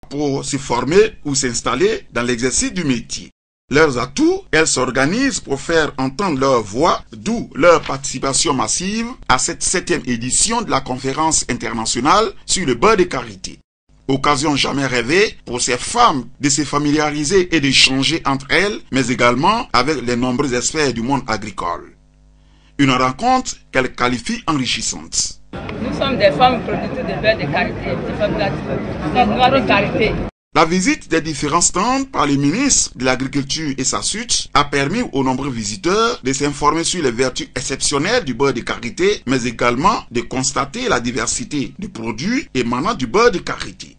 pour se former ou s'installer dans l'exercice du métier. Leurs atouts, elles s'organisent pour faire entendre leur voix, d'où leur participation massive à cette 7e édition de la conférence internationale sur le beurre de karité. Occasion jamais rêvée pour ces femmes de se familiariser et d'échanger entre elles, mais également avec les nombreux experts du monde agricole. Une rencontre qu'elles qualifient enrichissante. Nous sommes des femmes productrices de beurre de karité, des femmes noires de karité. La visite des différents stands par le ministre de l'Agriculture et SASUT a permis aux nombreux visiteurs de s'informer sur les vertus exceptionnelles du beurre de karité, mais également de constater la diversité des produits émanant du beurre de karité.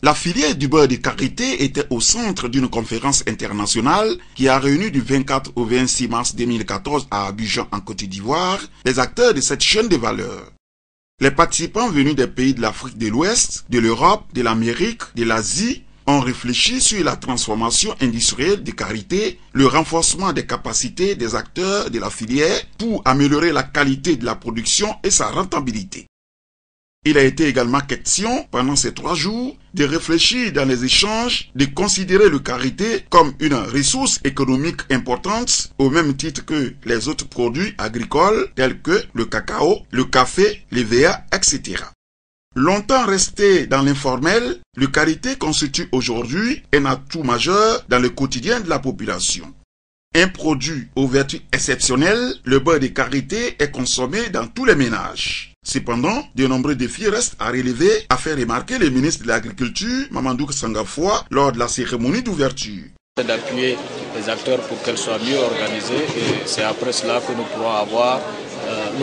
La filière du beurre de karité était au centre d'une conférence internationale qui a réuni du 24 au 26 mars 2014 à Abidjan en Côte d'Ivoire les acteurs de cette chaîne de valeur. Les participants venus des pays de l'Afrique de l'Ouest, de l'Europe, de l'Amérique, de l'Asie ont réfléchi sur la transformation industrielle de karité, le renforcement des capacités des acteurs de la filière pour améliorer la qualité de la production et sa rentabilité. Il a été également question, pendant ces 3 jours, de réfléchir dans les échanges, de considérer le karité comme une ressource économique importante, au même titre que les autres produits agricoles tels que le cacao, le café, les VA, etc. Longtemps resté dans l'informel, le karité constitue aujourd'hui un atout majeur dans le quotidien de la population. Un produit aux vertus exceptionnelles, le beurre de karité est consommé dans tous les ménages. Cependant, de nombreux défis restent à relever, a fait remarquer le ministre de l'Agriculture, Mamadou Sangafoua, lors de la cérémonie d'ouverture. C'est d'appuyer les acteurs pour qu'elles soient mieux organisées et c'est après cela que nous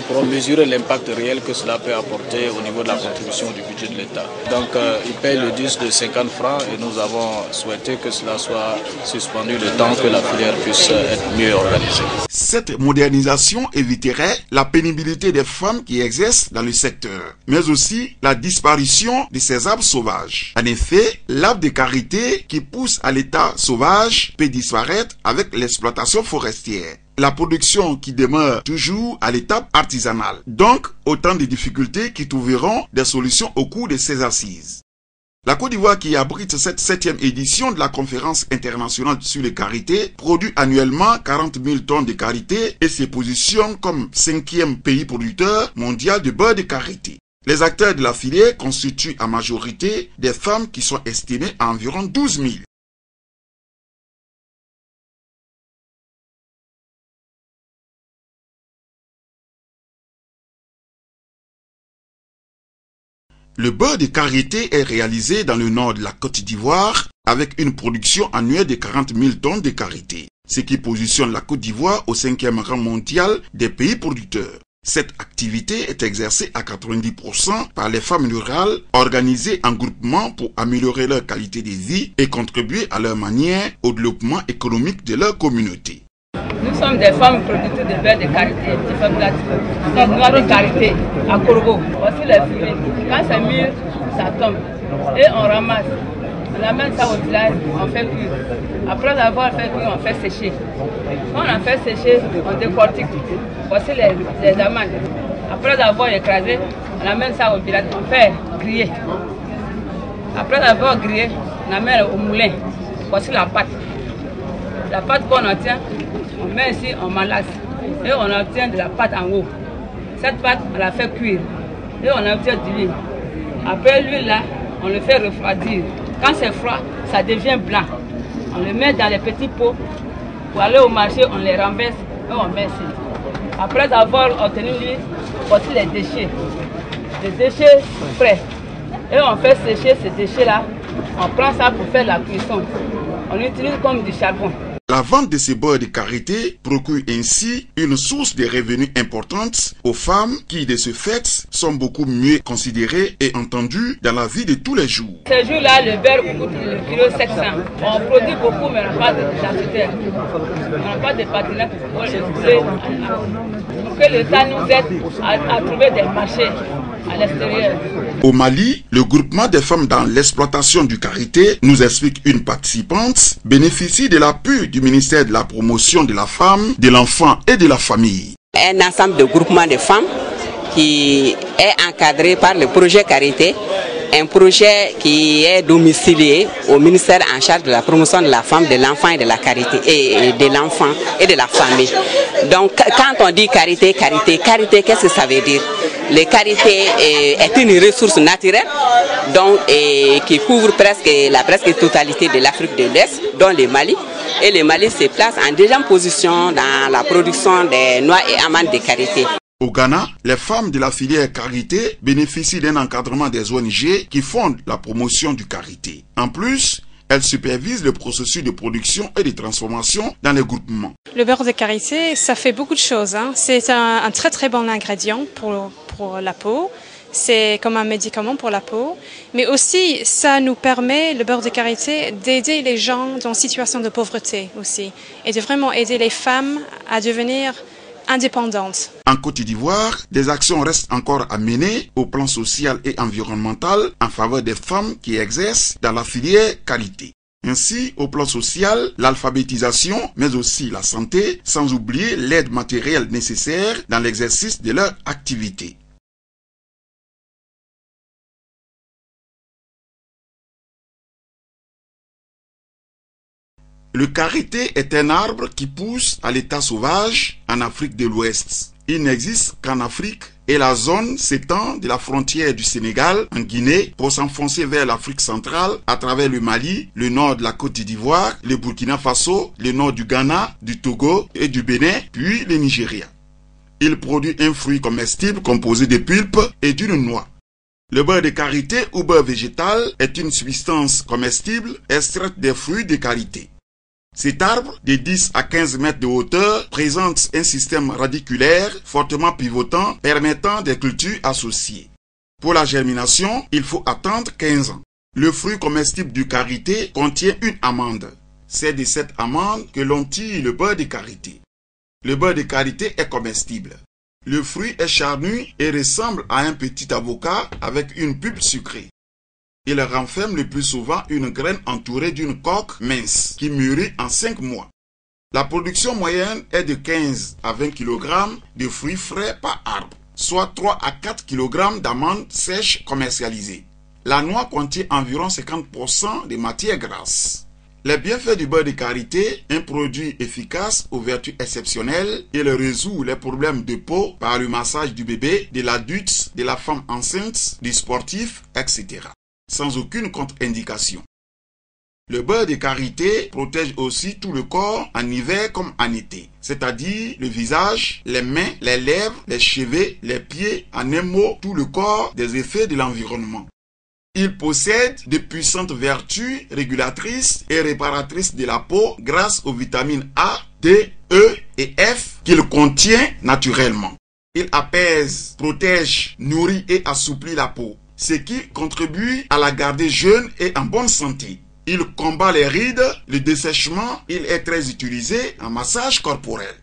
pourrons mesurer l'impact réel que cela peut apporter au niveau de la contribution du budget de l'État. Donc ils payent le 10 de 50 francs et nous avons souhaité que cela soit suspendu le temps que la filière puisse être mieux organisée. Cette modernisation éviterait la pénibilité des femmes qui exercent dans le secteur, mais aussi la disparition de ces arbres sauvages. En effet, l'arbre de karité qui pousse à l'état sauvage peut disparaître avec l'exploitation forestière. La production qui demeure toujours à l'étape artisanale. Donc, autant de difficultés qui trouveront des solutions au cours de ces assises. La Côte d'Ivoire, qui abrite cette 7e édition de la conférence internationale sur le karité, produit annuellement 40 000 tonnes de karité et se positionne comme 5e pays producteur mondial de beurre de karité. Les acteurs de la filière constituent en majorité des femmes qui sont estimées à environ 12 000. Le beurre de karité est réalisé dans le nord de la Côte d'Ivoire avec une production annuelle de 40 000 tonnes de karité, ce qui positionne la Côte d'Ivoire au 5e rang mondial des pays producteurs. Cette activité est exercée à 90% par les femmes rurales organisées en groupement pour améliorer leur qualité de vie et contribuer à leur manière au développement économique de leur communauté. Nous sommes des femmes productrices de beurre de karité, des femmes noires de karité, à Corbeau. Voici les fruits. Quand c'est mûr, ça tombe. Et on ramasse. On amène ça au village, on fait cuire. Après avoir fait cuire, on fait sécher. Quand on a fait sécher, on décortique. Voici les amandes. Après avoir écrasé, on amène ça au village, on fait griller. Après avoir grillé, on amène au moulin. Voici la pâte. La pâte qu'on obtient, on met ici, on malasse. Et on obtient de la pâte en haut. Cette pâte, on la fait cuire. Et on obtient de l'huile. Après l'huile là, on le fait refroidir. Quand c'est froid, ça devient blanc. On le met dans les petits pots. Pour aller au marché, on les renverse et on met ici. Après avoir obtenu l'huile, voici les déchets. Les déchets frais. Et on fait sécher ces déchets là. On prend ça pour faire la cuisson. On l'utilise comme du charbon. La vente de ces beurres de karité procure ainsi une source de revenus importante aux femmes qui, de ce fait, sont beaucoup mieux considérées et entendues dans la vie de tous les jours. Ce jour-là, le beurre coûte le kilo 700. On produit beaucoup, mais on n'a pas d'identité. On n'a pas de partenaires pour le poulet. Pour que l'État nous aide à trouver des marchés. à l'extérieur. Au Mali, le groupement des femmes dans l'exploitation du karité, nous explique une participante, bénéficie de l'appui du ministère de la promotion de la femme, de l'enfant et de la famille. Un ensemble de groupements de femmes qui est encadré par le projet Karité, un projet qui est domicilié au ministère en charge de la promotion de la femme, de l'enfant et de la carité, et de l'enfant et de la famille. Donc quand on dit carité, qu'est-ce que ça veut dire? Le karité est une ressource naturelle donc, qui couvre la presque totalité de l'Afrique de l'Est, dont le Mali. Et le Mali se place en deuxième position dans la production des noix et amandes de karité. Au Ghana, les femmes de la filière karité bénéficient d'un encadrement des ONG qui fondent la promotion du karité. En plus, elles supervisent le processus de production et de transformation dans les groupements. Le beurre de karité, ça fait beaucoup de choses. C'est un très très bon ingrédient pour la peau. C'est comme un médicament pour la peau. Mais aussi, ça nous permet, le beurre de karité, d'aider les gens en situation de pauvreté aussi. Et de vraiment aider les femmes à devenir indépendantes. En Côte d'Ivoire, des actions restent encore à mener au plan social et environnemental en faveur des femmes qui exercent dans la filière karité. Ainsi, au plan social, l'alphabétisation, mais aussi la santé, sans oublier l'aide matérielle nécessaire dans l'exercice de leur activité. Le karité est un arbre qui pousse à l'état sauvage en Afrique de l'Ouest. Il n'existe qu'en Afrique et la zone s'étend de la frontière du Sénégal en Guinée pour s'enfoncer vers l'Afrique centrale à travers le Mali, le nord de la Côte d'Ivoire, le Burkina Faso, le nord du Ghana, du Togo et du Bénin, puis le Nigeria. Il produit un fruit comestible composé de pulpe et d'une noix. Le beurre de karité ou beurre végétal est une substance comestible extraite des fruits de karité. Cet arbre, de 10 à 15 mètres de hauteur, présente un système radiculaire fortement pivotant permettant des cultures associées. Pour la germination, il faut attendre 15 ans. Le fruit comestible du karité contient une amande. C'est de cette amande que l'on tire le beurre de karité. Le beurre de karité est comestible. Le fruit est charnu et ressemble à un petit avocat avec une pulpe sucrée. Il renferme le plus souvent une graine entourée d'une coque mince qui mûrit en 5 mois. La production moyenne est de 15 à 20 kg de fruits frais par arbre, soit 3 à 4 kg d'amandes sèches commercialisées. La noix contient environ 50% de matière grasse. Les bienfaits du beurre de karité, un produit efficace aux vertus exceptionnelles, il résout les problèmes de peau par le massage du bébé, de l'adulte, de la femme enceinte, du sportif, etc. Sans aucune contre-indication. Le beurre de karité protège aussi tout le corps en hiver comme en été, c'est-à-dire le visage, les mains, les lèvres, les cheveux, les pieds, en un mot, tout le corps des effets de l'environnement. Il possède de puissantes vertus régulatrices et réparatrices de la peau grâce aux vitamines A, D, E et F qu'il contient naturellement. Il apaise, protège, nourrit et assouplit la peau, ce qui contribue à la garder jeune et en bonne santé. Il combat les rides, le dessèchement, il est très utilisé en massage corporel.